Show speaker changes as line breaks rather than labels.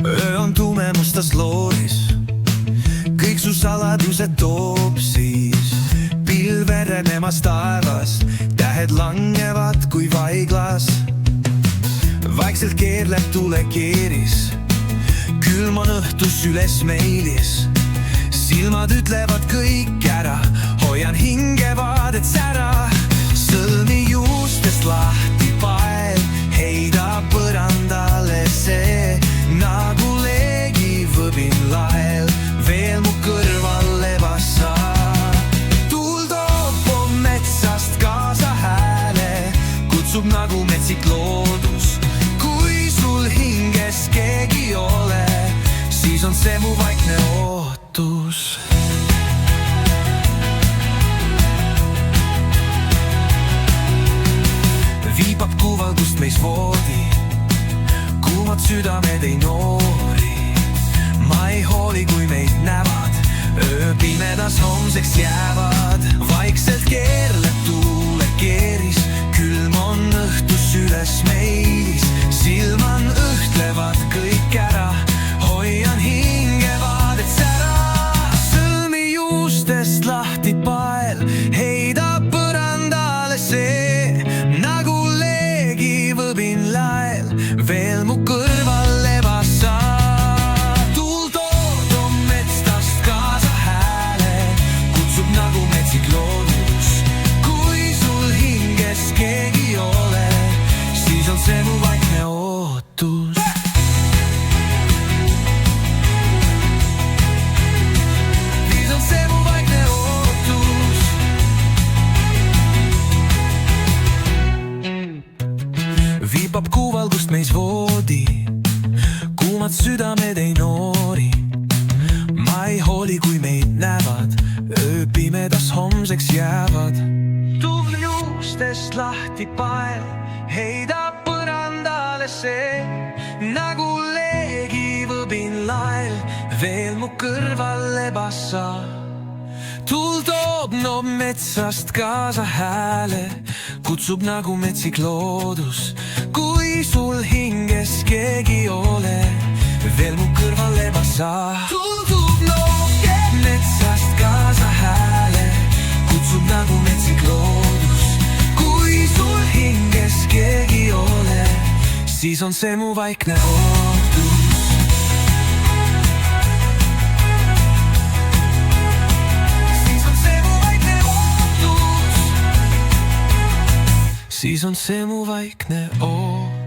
öö on tume mustas looris, kõik su saladused toob siis pilve renemas taevas, tähed langevad kui vaiglas. Vaikselt keerleb tulekeeris, külm on õhtus üles meilis. Silmad ütlevad kõik ära, hoian hingevaadet sära. Sõlmi juustest lahti pael, heidab põrandale see, nagu leegiv võbin lael, veel mu kõrval lebas sa. Tuul toob metsast kaasa hääle, kutsub nagu metsik loodus. Kui sul hinges keegi ei ole, siis on see mu vaikne ootus. Viibab kuvaldust meis voodi, kuumad südamed ei noori. Ma ei hooli, kui meid näevad, öö pimedas homseks jäävad. Vaikselt keerleb tuulekeeris, külm on õhtus üles meilis. Silman õhtlevad kõik ära, hoian hingevaadet sära. Sõlmi juustest lahti pael, heidab põrandale see, nagu leegi võbin lael, veel mu kõrval lebas sa. Tuul toob metsast kaasa hääle, kutsub nagu metsik loodus. Kui sul hinges keegi ei ole, siis on see mu vaikne ootus. Siis on see mu vaikne ootus. Viibab kuvaldust meis voodi, kuumad südamed ei noori. Ma ei hooli, kui meid näevad, öö pimedas homseks jäävad. Tuul juustest lahti pael, heidab põrandale see, nagu leegi võbin lael, veel mu kõrval lebas sa. Tuul toob metsast kaasa hääle, kutsub nagu metsik loodus. Kui sul hinges keegi ei ole, veel mu kõrval lebas sa. Tuul toob metsast kaasa hääle, kutsub nagu metsik loodus. Kui sul hinges keegi ei ole, siis on see mu vaikne ootus. Siis on see mu vaikne ootus.